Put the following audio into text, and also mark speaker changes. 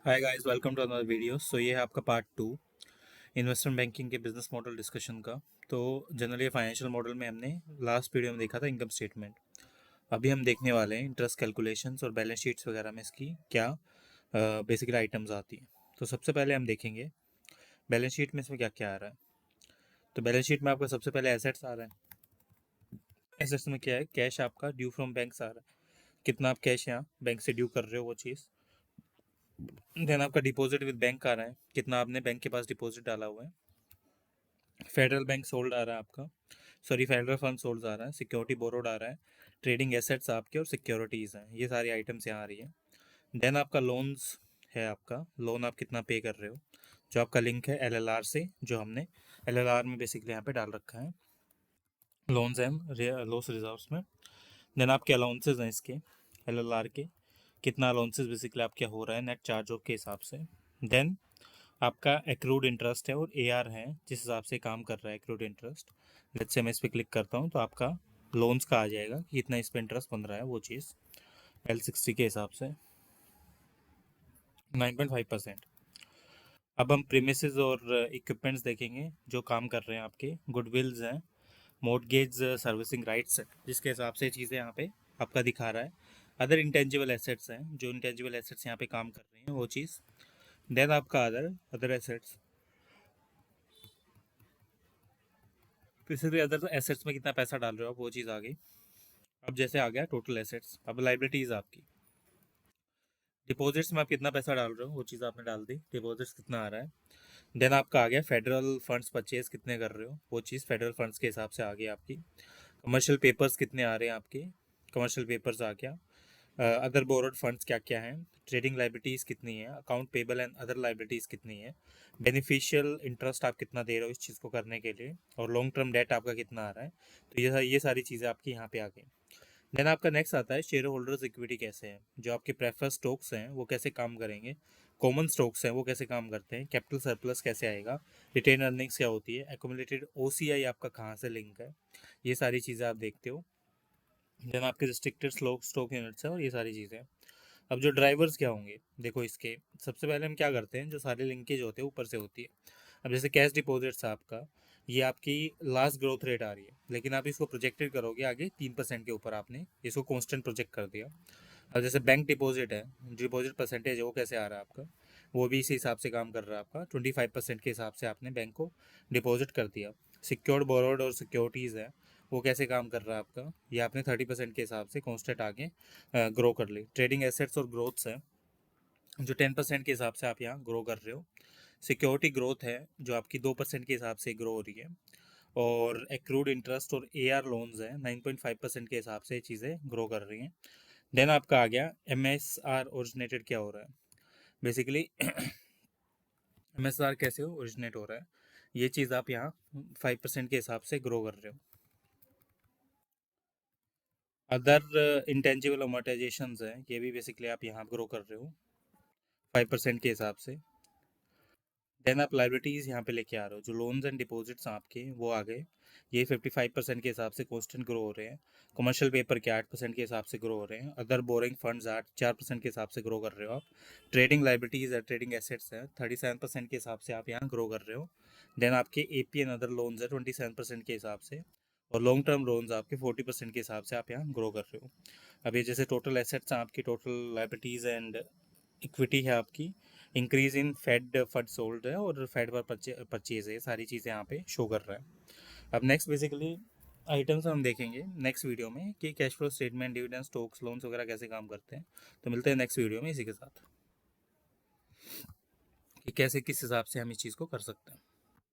Speaker 1: Hi guys, welcome to another video. So ये है आपका पार्ट 2 इन्वेस्टमेंट बैंकिंग के बिजनेस मॉडल डिस्कशन का। तो जनरली फाइनेंशियल मॉडल में हमने लास्ट वीडियो में देखा था इनकम स्टेटमेंट। अभी हम देखने वाले हैं इंटरेस्ट कैलकुलेशंस और बैलेंस शीट्स वगैरह में इसकी क्या बेसिकली आइटम्स आती हैं। तो सबसे पहले हम देखेंगे बैलेंस शीट में इसमें क्या क्या आ रहा है। तो बैलेंस शीट में आपका सबसे पहले एसेट्स आ रहा है। एसेट्स में क्या है? कैश आपका ड्यू फ्रॉम बैंक्स आ रहा है, कितना आप कैश यहाँ बैंक से ड्यू कर रहे हो वो चीज़। देन आपका डिपॉजिट विद बैंक आ रहा है, कितना आपने बैंक के पास डिपॉजिट डाला हुआ है। फेडरल बैंक सोल्ड आ रहा है आपका, सॉरी फेडरल फंड सोल्ड आ रहा है। सिक्योरिटी बोरोड आ रहा है, ट्रेडिंग एसेट्स आपके और सिक्योरिटीज़ हैं, ये सारी आइटम्स यहाँ आ रही है। देन आपका लोन्स है, आपका लोन आप कितना पे कर रहे हो, जो आपका लिंक है एलएलआर से, जो हमने एलएलआर में बेसिकली यहाँ पे डाल रखा है। लोन्स हैं लॉस रिजर्व्स में। देन आपके अलाउंसेज हैं इसके एलएलआर के, कितना अलाउंसेज बेसिकली आपके हो रहा है नेट चार्ज ऑफ के हिसाब से। देन आपका एक्रूड इंटरेस्ट है और एआर है, जिस हिसाब से काम कर रहा है एक्रूड इंटरेस्ट। लेट्स से मैं इस पर क्लिक करता हूँ तो आपका लोन्स का आ जाएगा कि कितना इस पर इंटरेस्ट बन रहा है वो चीज़ L60 के हिसाब से 9.5%। अब हम प्रीमिसेस और इक्विपमेंट्स देखेंगे जो काम कर रहे हैं आपके। गुडविल्स हैं, मॉर्टगेज सर्विसिंग राइट्स, जिसके हिसाब से चीज़ें यहाँ पे आपका दिखा रहा है। अदर इंटेंजिबल एसेट्स हैं, जो इंटेंजिबल एसेट्स यहाँ पे काम कर रही हैं वो चीज़। देन आपका other other assets, basically other assets में कितना पैसा डाल रहे हो आप वो चीज़ आ गई। अब जैसे आ गया टोटल एसेट्स, अब लाइबिलिटीज़ आपकी। डिपॉजिट्स में आप कितना पैसा डाल रहे हो वो चीज़ आपने डाल दी, डिपॉजिट्स कितना आ रहा है। देन आपका आ गया फेडरल फंड्स परचेज कितने कर रहे हो वो चीज़, फेडरल फंड्स के हिसाब से आ गई आपकी। कमर्शियल पेपर्स कितने आ रहे हैं आपके, कमर्शियल पेपर्स आ गया। अदर बोरोड फंड्स क्या क्या हैं, ट्रेडिंग लाइबिलिटीज़ कितनी है, account payable and other liabilities कितनी है, बेनिफिशियल इंटरेस्ट आप कितना दे रहे हो इस चीज़ को करने के लिए, और लॉन्ग टर्म डेट आपका कितना आ रहा है। तो ये सारी चीज़ें आपकी यहाँ पे आ गई। देन आपका नेक्स्ट आता है शेयर होल्डर्स इक्विटी कैसे है, जो आपके प्रेफर स्टॉक्स हैं वो कैसे काम करेंगे, कॉमन स्टॉक्स हैं वो कैसे काम करते हैं, कैपिटल सरप्लस कैसे आएगा, रिटेन अर्निंग्स क्या होती है, एक्यूमुलेटेड ओसीआई आपका कहाँ से लिंक है, ये सारी चीज़ें आप देखते हो। देन आपके रिस्ट्रिक्टेड स्टॉक यूनिट्स है और ये सारी चीज़ें। अब जो ड्राइवर्स क्या होंगे देखो इसके, सबसे पहले हम क्या करते हैं, जो सारे लिंकेज होते हैं ऊपर से होती है। अब जैसे कैश डिपॉजिट्स आपका, ये आपकी लास्ट ग्रोथ रेट आ रही है, लेकिन आप इसको प्रोजेक्टेड करोगे आगे 3% के ऊपर, आपने इसको कांस्टेंट प्रोजेक्ट कर दिया। अब जैसे बैंक डिपॉजिट है, डिपॉजिट परसेंटेज है वो कैसे आ रहा है आपका, वो भी इसी हिसाब से काम कर रहा है आपका। 25% के हिसाब से आपने बैंक को डिपॉजिट कर दिया। सिक्योर्ड बोरोड और सिक्योरिटीज़ है, वो कैसे काम कर रहा है आपका, ये आपने 30% के हिसाब से कॉन्स्टेंट आगे ग्रो कर ली। ट्रेडिंग एसेट्स और ग्रोथ्स है, जो 10% के हिसाब से आप यहाँ ग्रो कर रहे हो। सिक्योरिटी ग्रोथ है, जो आपकी 2% के हिसाब से ग्रो हो रही है। और एक्रूड इंटरेस्ट और एआर लोन्स है, 9.5% के हिसाब से चीज़ें ग्रो कर रही हैं। देन आपका आ गया एमएसआर ओरिजिनेटेड क्या हो रहा है, बेसिकली एमएसआर कैसे हो ओरिजिनेट हो रहा है, ये चीज़ आप यहाँ 5% के हिसाब से ग्रो कर रहे हो। अदर इंटेंजिबल अमोर्टाइजेशंस हैं, ये भी बेसिकली आप यहाँ ग्रो कर रहे हो 5% के हिसाब से। देन आप लाइबिलिटीज़ यहाँ पे लेके आ रहे हो, जो लोन्स एंड डिपॉजिट्स आपके वो आ गए, ये 55% के हिसाब से कॉन्स्टेंट ग्रो हो रहे हैं। कमर्शियल पेपर के 8% के हिसाब से ग्रो हो रहे हैं। अदर बोरिंग फंड्स 4% के हिसाब से ग्रो कर रहे हो आप। ट्रेडिंग लाइबिलिटीज़ है, ट्रेडिंग एसेट्स है, 37% के हिसाब से आप यहाँ ग्रो कर रहे हो। देन आपके एपी एंड अदर लोन्स है 27% के हिसाब से, और लॉन्ग टर्म लोन्स आपके 40% के हिसाब से आप यहाँ ग्रो कर रहे हो। अब ये जैसे टोटल एसेट्स हैं आपकी, टोटल लाइबिलिटीज़ एंड इक्विटी है आपकी, increase in fed fund sold है और फेड पर परचेज है, सारी चीज़ें यहाँ पे शो कर रहा है। अब नेक्स्ट बेसिकली आइटम्स हम देखेंगे नेक्स्ट वीडियो में कि cash flow statement, dividend, stocks, loans वगैरह कैसे काम करते हैं। तो मिलते हैं नेक्स्ट वीडियो में इसी के साथ, कि कैसे किस हिसाब से हम इस चीज़ को कर सकते हैं।